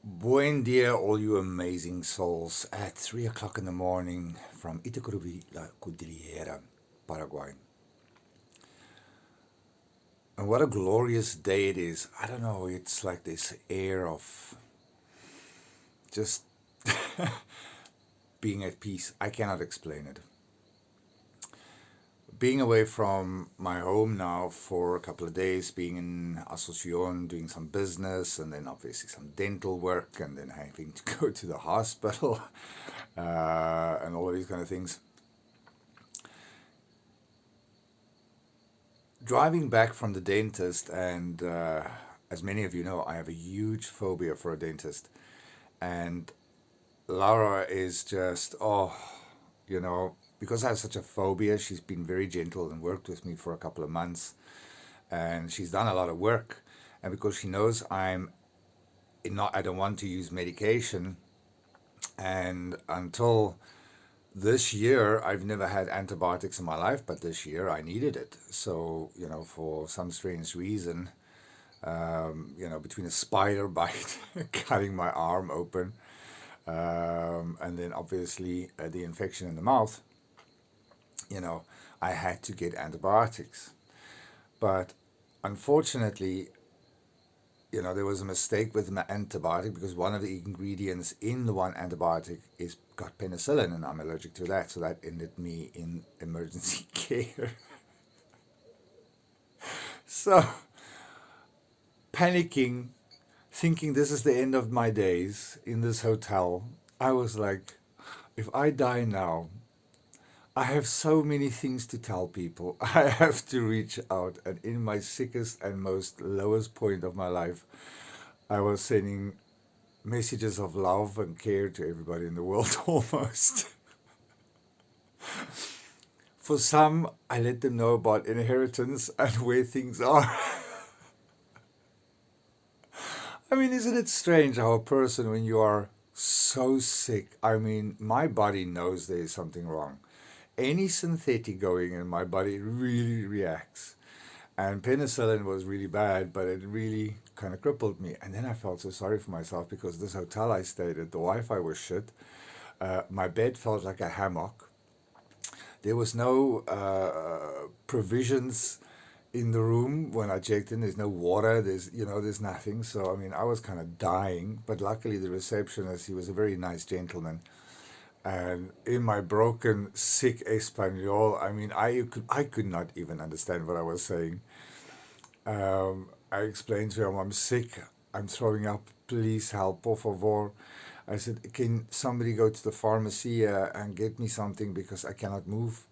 Buen dia, all you amazing souls, at 3 o'clock in the morning from Itacurubi, La Cordillera, Paraguay. And what a glorious day it is. I don't know, it's like this air of just being at peace. I cannot explain it. Being away from my home now for a couple of days, being in Asunción, doing some business, and then obviously some dental work, and then having to go to the hospital, and all of these kind of things. Driving back from the dentist, and as many of you know, I have a huge phobia for a dentist. And Laura is just, oh, because I have such a phobia, she's been very gentle and worked with me for a couple of months. And she's done a lot of work. And because she knows I don't want to use medication. And until this year, I've never had antibiotics in my life, but this year I needed it. So, for some strange reason, between a spider bite, cutting my arm open, and then obviously the infection in the mouth, you know, I had to get antibiotics. But unfortunately, there was a mistake with my antibiotic because one of the ingredients in the one antibiotic is got penicillin, and I'm allergic to that. So that ended me in emergency care. So panicking, thinking this is the end of my days in this hotel, I was like, if I die now, I have so many things to tell people. I have to reach out. And in my sickest and most lowest point of my life, I was sending messages of love and care to everybody in the world almost. For some, I let them know about inheritance and where things are. I mean, isn't it strange how a person, when you are so sick, I mean, my body knows there's something wrong. Any synthetic going in my body really reacts. And penicillin was really bad, but it really kind of crippled me. And then I felt so sorry for myself because this hotel I stayed at, the Wi Fi was shit. My bed felt like a hammock. There was no provisions in the room when I checked in. There's no water. There's nothing. So I mean, I was kind of dying. But luckily, the receptionist, he was a very nice gentleman. And in my broken, sick Espanol, I mean, I could not even understand what I was saying. I explained to him, I'm sick. I'm throwing up. Please help, por favor. I said, can somebody go to the pharmacy and get me something because I cannot move?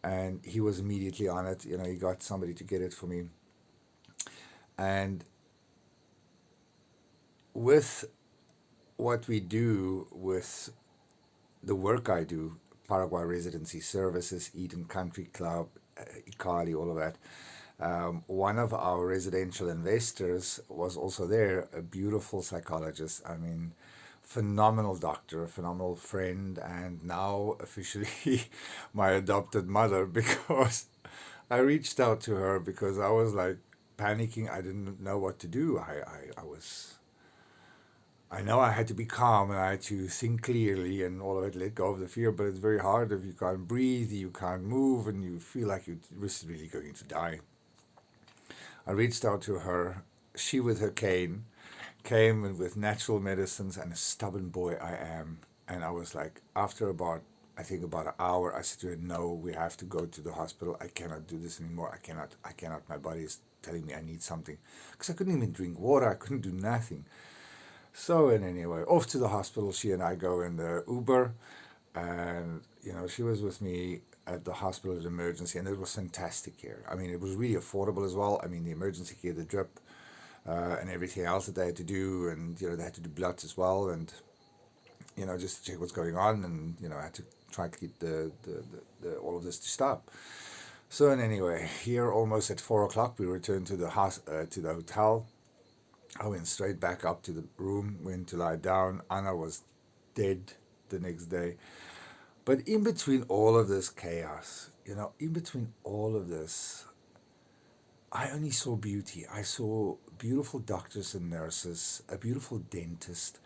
And he was immediately on it. He got somebody to get it for me. And with what we do, with the work I do, Paraguay Residency Services, Eden Country Club, Ikali, all of that. One of our residential investors was also there, a beautiful psychologist. I mean, phenomenal doctor, a phenomenal friend, and now officially my adopted mother because I reached out to her because I was like panicking. I didn't know what to do. I know I had to be calm and I had to think clearly and all of it, let go of the fear, but it's very hard if you can't breathe, you can't move, and you feel like you're really going to die. I reached out to her. She, with her cane, came with natural medicines, and a stubborn boy I am. And I was like, after I think about an hour, I said to her, no, we have to go to the hospital. I cannot do this anymore. I cannot. My body is telling me I need something. Because I couldn't even drink water. I couldn't do nothing. So, and anyway, off to the hospital. She and I go in the Uber. And, she was with me at the hospital at emergency, and it was fantastic care. I mean, it was really affordable as well. I mean, the emergency care, the drip, and everything else that they had to do, and they had to do bloods as well, and just to check what's going on, and I had to try to get the all of this to stop. So, and anyway, here almost at 4 o'clock, we returned to to the hotel. I went straight back up to the room, went to lie down. Anna was dead the next day. But in between all of this chaos, in between all of this, I only saw beauty. I saw beautiful doctors and nurses, a beautiful dentist.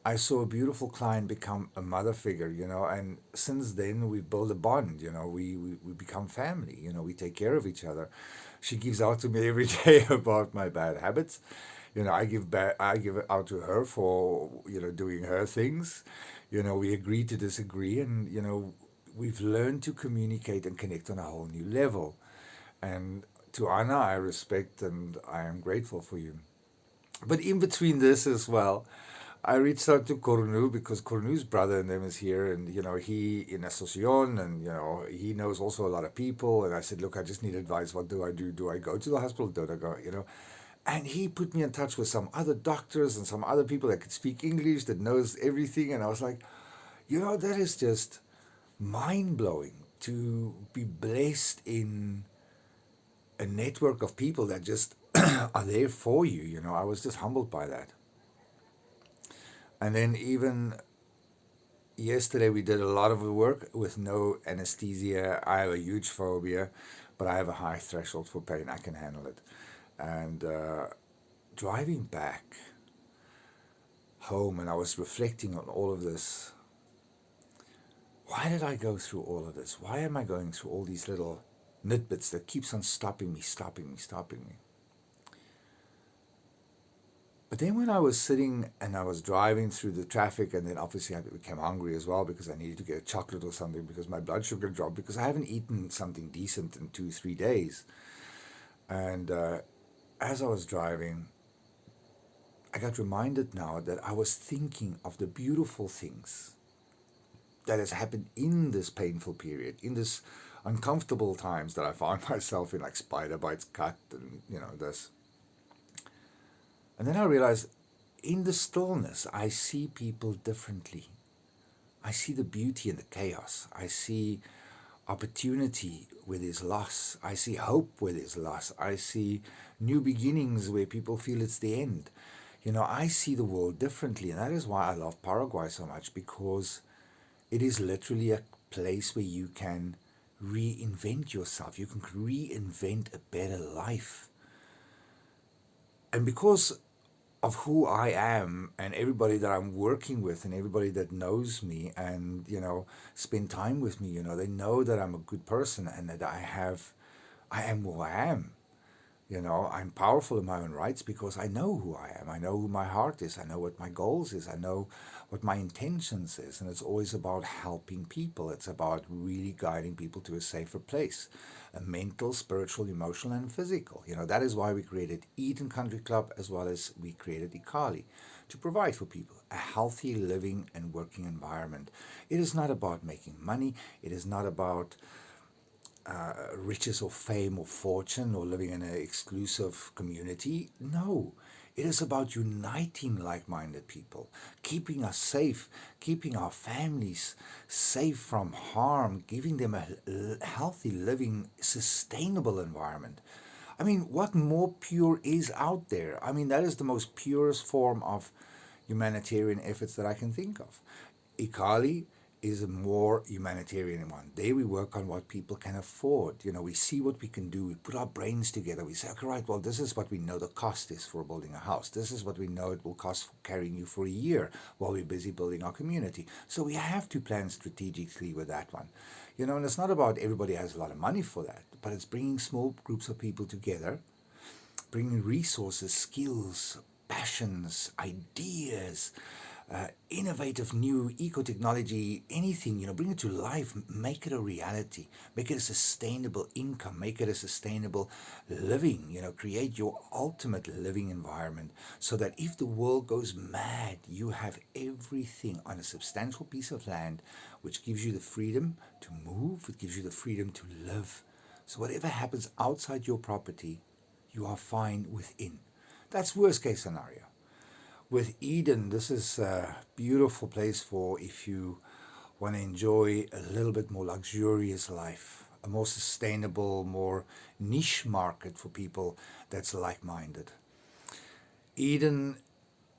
I saw a beautiful client become a mother figure, and since then we've built a bond, we become family, we take care of each other. She gives out to me every day about my bad habits. I give it out to her for, doing her things. We agree to disagree, and, we've learned to communicate and connect on a whole new level. And to Anna, I respect and I am grateful for you. But in between this as well, I reached out to Cornu because Cornu's brother and them is here, and he in Asociación, and he knows also a lot of people. And I said, look, I just need advice. What do I do? Do I go to the hospital? Don't I go? And he put me in touch with some other doctors and some other people that could speak English, that knows everything. And I was like, that is just mind blowing to be blessed in a network of people that just are there for you. I was just humbled by that. And then even yesterday we did a lot of the work with no anesthesia. I have a huge phobia, but I have a high threshold for pain. I can handle it. And driving back home, and I was reflecting on all of this. Why did I go through all of this? Why am I going through all these little nitbits that keeps on stopping me, stopping me, stopping me? But then when I was sitting and I was driving through the traffic, and then obviously I became hungry as well because I needed to get a chocolate or something because my blood sugar dropped because I haven't eaten something decent in 2-3 days. And as I was driving, I got reminded now that I was thinking of the beautiful things that has happened in this painful period, in this uncomfortable times that I found myself in, like spider bites, cut, and this. And then I realized in the stillness, I see people differently. I see the beauty in the chaos. I see opportunity where there's loss. I see hope where there's loss. I see new beginnings where people feel it's the end. I see the world differently. And that is why I love Paraguay so much, because it is literally a place where you can reinvent yourself. You can reinvent a better life. And because of who I am and everybody that I'm working with and everybody that knows me and, spend time with me, they know that I'm a good person and that I am who I am. I'm powerful in my own rights because I know who I am. I know who my heart is. I know what my goals is. I know what my intentions is. And it's always about helping people. It's about really guiding people to a safer place, a mental, spiritual, emotional, and physical. That is why we created Eden Country Club as well as we created Ikali, to provide for people a healthy living and working environment. It is not about making money. It is not about riches or fame or fortune or living in an exclusive community. No, it is about uniting like minded people, keeping us safe, keeping our families safe from harm, giving them a healthy, living, sustainable environment. I mean, what more pure is out there? I mean, that is the most purest form of humanitarian efforts that I can think of. Ikali is a more humanitarian one. There we work on what people can afford. We see what we can do. We put our brains together. We say, okay, right, well, this is what we know the cost is for building a house. This is what we know it will cost for carrying you for a year while we're busy building our community. So we have to plan strategically with that one. And it's not about everybody has a lot of money for that, but it's bringing small groups of people together, bringing resources, skills, passions, ideas, innovative new eco-technology, anything, bring it to life, make it a reality, make it a sustainable income, make it a sustainable living, create your ultimate living environment so that if the world goes mad, you have everything on a substantial piece of land, which gives you the freedom to move, it gives you the freedom to live. So whatever happens outside your property, you are fine within. That's worst case scenario. With Eden, this is a beautiful place for if you want to enjoy a little bit more luxurious life, a more sustainable, more niche market for people that's like-minded. Eden,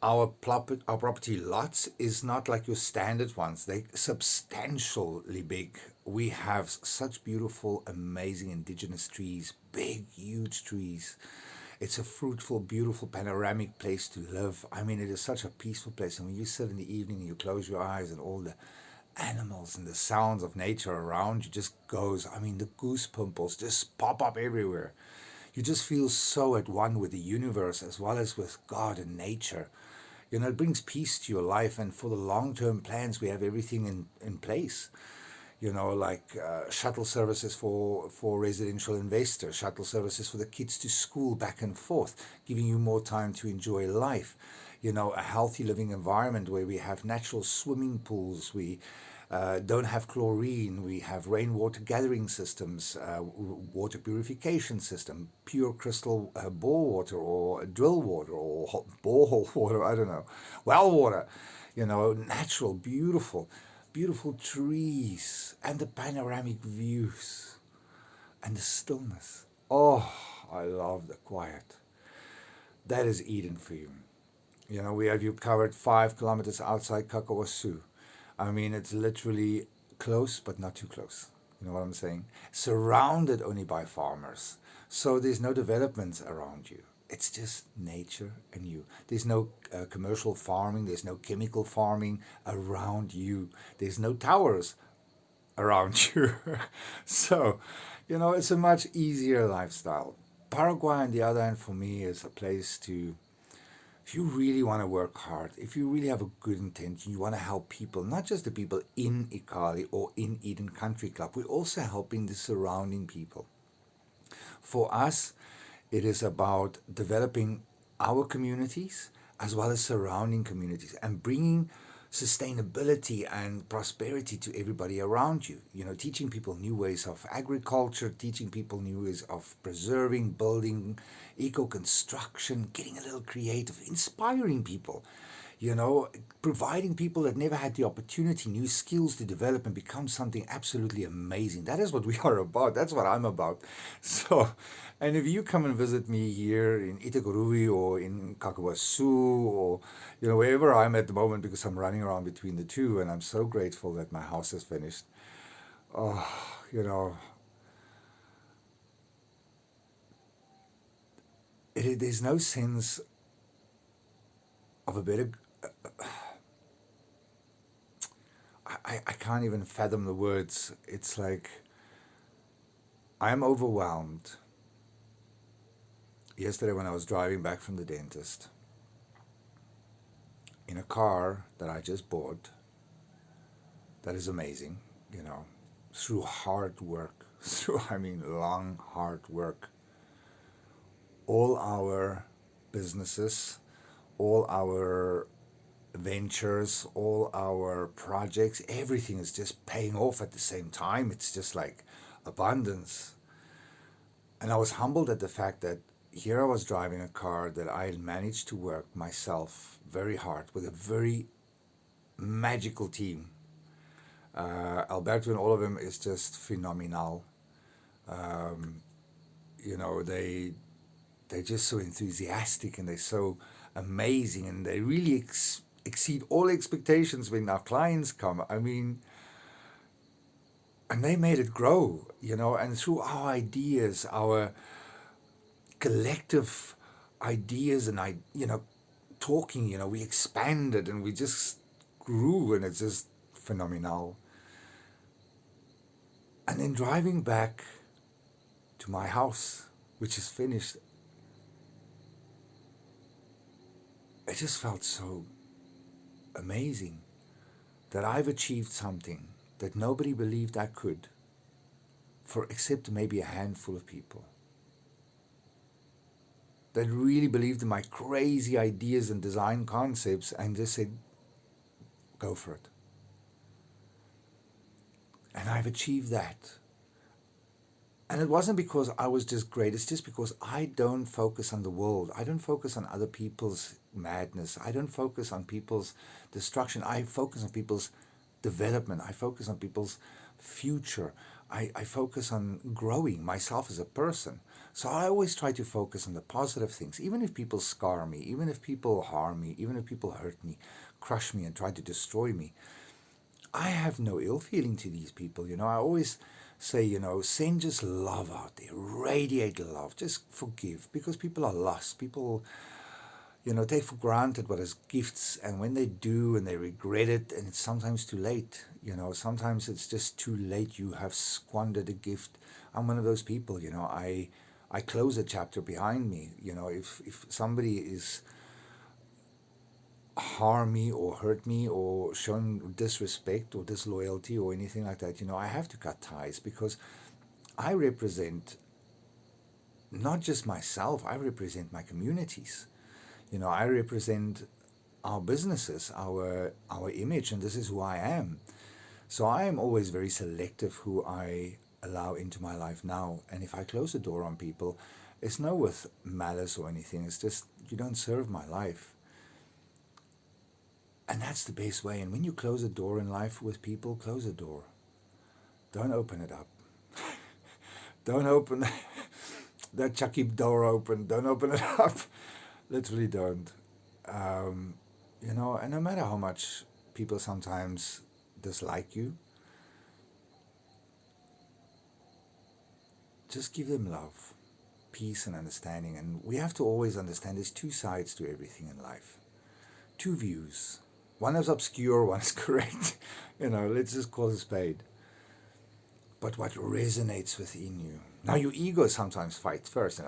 our property lots is not like your standard ones. They're substantially big. We have such beautiful, amazing indigenous trees, big, huge trees. It's a fruitful, beautiful, panoramic place to live. I mean, it is such a peaceful place. And when you sit in the evening and you close your eyes and all the animals and the sounds of nature around you just goes, I mean, the goose pimples just pop up everywhere. You just feel so at one with the universe as well as with God and nature. It brings peace to your life. And for the long-term plans, we have everything in place. Like shuttle services for residential investors, shuttle services for the kids to school back and forth, giving you more time to enjoy life. A healthy living environment where we have natural swimming pools. We don't have chlorine. We have rainwater gathering systems, water purification system, pure crystal bore water or drill water or borehole water, I don't know, well water, natural, beautiful, beautiful trees and the panoramic views and the stillness. Oh, I love the quiet. That is Eden for you. We have you covered 5 kilometers outside Kakawasoo. I mean, it's literally close, but not too close. You know what I'm saying? Surrounded only by farmers. So there's no developments around you. It's just nature and you. There's no commercial farming. There's no chemical farming around you. There's no towers around you. So, it's a much easier lifestyle. Paraguay, on the other hand, for me, is a place to, if you really want to work hard, if you really have a good intention, you want to help people, not just the people in Ikali or in Eden Country Club, we're also helping the surrounding people. For us, it is about developing our communities as well as surrounding communities and bringing sustainability and prosperity to everybody around you. Teaching people new ways of agriculture, teaching people new ways of preserving, building, eco construction, getting a little creative, inspiring people. Providing people that never had the opportunity, new skills to develop and become something absolutely amazing. That is what we are about. That's what I'm about. So, and if you come and visit me here in Itaguruvi or in Kakawasoo or, wherever I'm at the moment, because I'm running around between the two and I'm so grateful that my house is finished. Oh, there's no sense of a better, I can't even fathom the words. It's like I'm overwhelmed. Yesterday when I was driving back from the dentist in a car that I just bought, that is amazing, through hard work, I mean long hard work. All our businesses, all our ventures, all our projects, everything is just paying off at the same time. It's just like abundance. And I was humbled at the fact that here I was driving a car that I managed to work myself very hard with a very magical team. Alberto and all of them is just phenomenal. Um, they're just so enthusiastic and they're so amazing and they really exceed all expectations when our clients come. I mean, and they made it grow, and through our ideas, our collective ideas and talking, we expanded and we just grew and it's just phenomenal. And then driving back to my house, which is finished, it just felt so amazing that I've achieved something that nobody believed I could, for except maybe a handful of people that really believed in my crazy ideas and design concepts and just said, go for it. And I've achieved that. And it wasn't because I was just great. It's just because I don't focus on the world. I don't focus on other people's madness. I don't focus on people's destruction. I focus on people's development. I focus on people's future. I focus on growing myself as a person. So I always try to focus on the positive things. Even if people scar me, even if people harm me, even if people hurt me, crush me and try to destroy me, I have no ill feeling to these people. I always say, send just love out there, radiate love, just forgive, because people are lost. People, take for granted what is gifts, and when they do and they regret it, and it's sometimes too late. Sometimes it's just too late. You have squandered a gift. I'm one of those people. I close a chapter behind me. If somebody is harm me or hurt me or shown disrespect or disloyalty or anything like that, I have to cut ties, because I represent not just myself, I represent my communities. I represent our businesses, our image, and this is who I am. So I am always very selective who I allow into my life now. And if I close the door on people, it's no with malice or anything. It's just, you don't serve my life. And that's the best way. And when you close a door in life with people, close a door. Don't open it up. Don't open that chucky door open. Don't open it up. Literally don't. And no matter how much people sometimes dislike you, just give them love, peace, and understanding. And we have to always understand there's two sides to everything in life, two views. One is obscure, one is correct. Let's just call it a spade. But what resonates within you. Now your ego sometimes fights first, and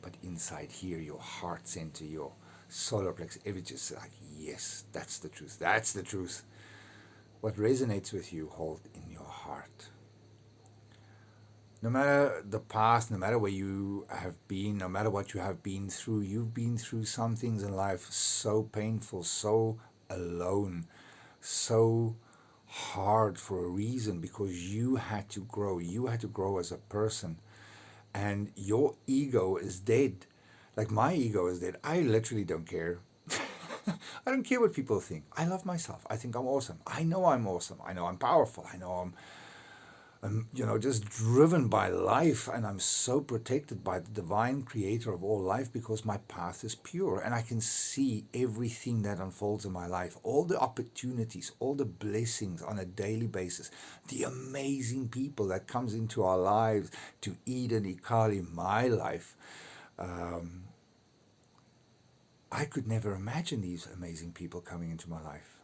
but inside here, your heart center, your solar plexus, everything just like, yes, that's the truth. That's the truth. What resonates with you, hold in your heart. No matter the past, no matter where you have been, no matter what you have been through, you've been through some things in life so painful, so alone, so hard for a reason, because you had to grow. You had to grow as a person. And your ego is dead. Like my ego is dead. I literally don't care. I don't care what people think. I love myself. I think I'm awesome. I know I'm awesome. I know I'm powerful. I know I'm just driven by life, and I'm so protected by the divine creator of all life, because my path is pure and I can see everything that unfolds in my life, all the opportunities, all the blessings on a daily basis, the amazing people that comes into our lives, to Eden, Ikali, my life. I could never imagine these amazing people coming into my life.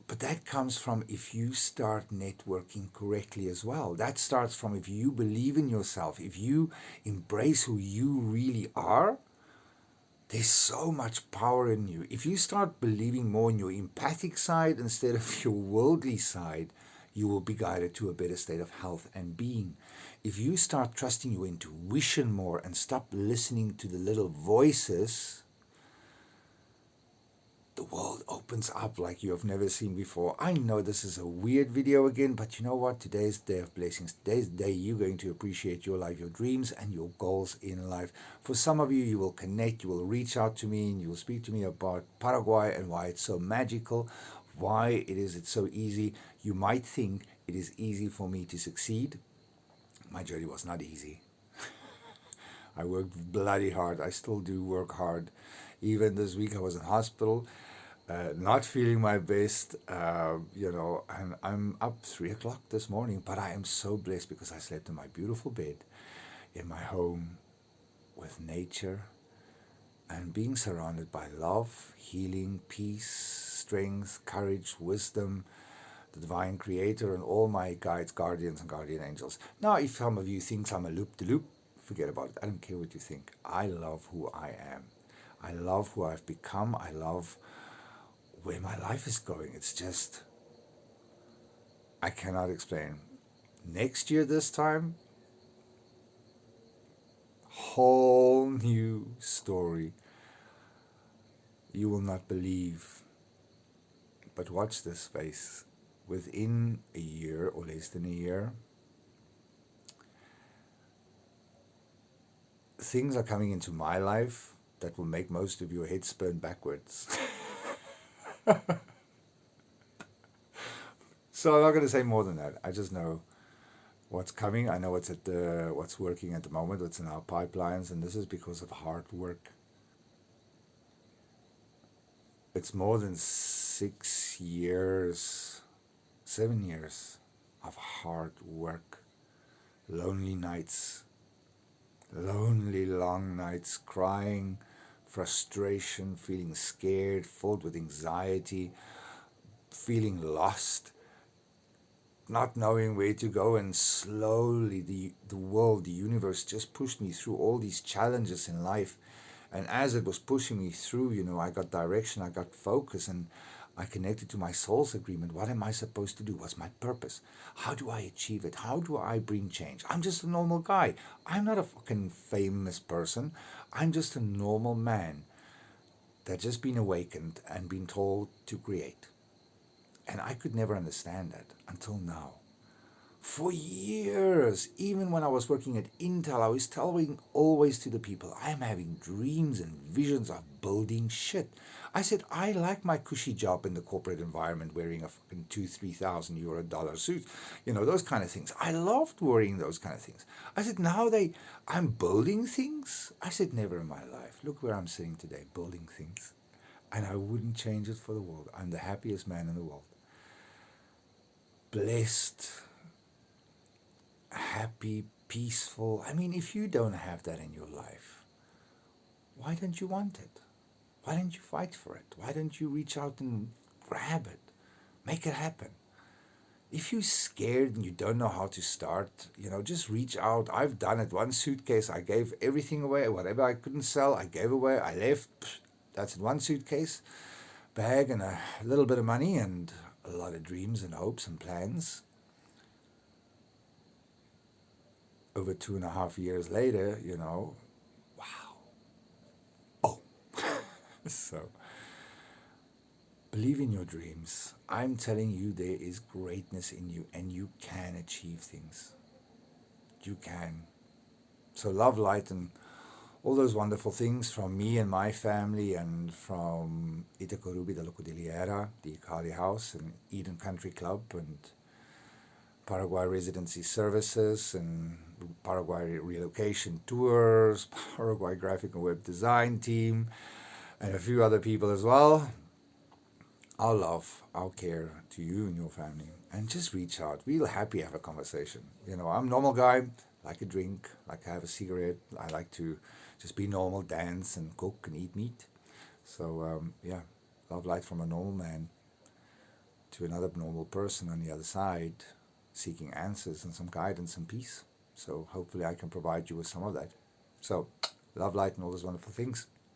But that comes from if you start networking correctly as well. That starts from if you believe in yourself, if you embrace who you really are. There's so much power in you. If you start believing more in your empathic side instead of your worldly side, you will be guided to a better state of health and being. If you start trusting your intuition more and stop listening to the little voices, the world opens up like you have never seen before. I know this is a weird video again, but you know what? Today's the day of blessings. Today's the day you're going to appreciate your life, your dreams, and your goals in life. For some of you, you will connect, you will reach out to me, and you will speak to me about Paraguay and why it's so magical, why it's so easy. You might think it is easy for me to succeed. My journey was not easy. I worked bloody hard. I still do work hard. Even this week I was in hospital, not feeling my best, and I'm up 3 o'clock this morning, but I am so blessed because I slept in my beautiful bed, in my home, with nature, and being surrounded by love, healing, peace, strength, courage, wisdom, the divine creator, and all my guides, guardians, and guardian angels. Now, if some of you think I'm a loop-de-loop, forget about it. I don't care what you think. I love who I am. I love who I've become. I love where my life is going. It's just, I cannot explain. Next year, this time, whole new story. You will not believe. But watch this space. Within a year or less than a year, things are coming into my life that will make most of your head spin backwards. So I'm not going to say more than that. I just know what's coming. I know what's working at the moment, what's in our pipelines, and this is because of hard work. It's more than 6 years 7 years of hard work, lonely nights, lonely long nights, crying, frustration, feeling scared, filled with anxiety, feeling lost, not knowing where to go, and slowly the world, the universe just pushed me through all these challenges in life. And as it was pushing me through, I got direction, I got focus, and I connected to my soul's agreement. What am I supposed to do? What's my purpose? How do I achieve it? How do I bring change? I'm just a normal guy. I'm not a fucking famous person. I'm just a normal man that just been awakened and been told to create. And I could never understand that until now. For years, even when I was working at Intel, I was telling always to the people, I am having dreams and visions of building shit. I said, I like my cushy job in the corporate environment, wearing a fucking €2,000, $3,000 suit, those kind of things. I loved wearing those kind of things. I said, I'm building things. I said, never in my life. Look where I'm sitting today, building things. And I wouldn't change it for the world. I'm the happiest man in the world. Blessed, happy, peaceful. I mean, if you don't have that in your life, why don't you want it? Why don't you fight for it? Why don't you reach out and grab it? Make it happen. If you're scared and you don't know how to start, just reach out. I've done it. One suitcase, I gave everything away. Whatever I couldn't sell, I gave away. I left. That's in one suitcase, bag, and a little bit of money, and a lot of dreams and hopes and plans. Over 2.5 years later, wow. Oh. So, believe in your dreams. I'm telling you, there is greatness in you, and you can achieve things. You can. So love, light, and all those wonderful things from me and my family, and from Itacorubi de Locodiliera, the Ikali House, and Eden Country Club, and Paraguay Residency Services, and Paraguay Relocation Tours, Paraguay Graphic and Web Design Team, and a few other people as well. Our love, our care to you and your family. And just reach out. We'll happy have a conversation. I'm a normal guy, like a drink, like to have a cigarette. I like to just be normal, dance and cook and eat meat. So, love, light from a normal man to another normal person on the other side, seeking answers and some guidance and peace. So hopefully I can provide you with some of that. So, love, light, and all those wonderful things.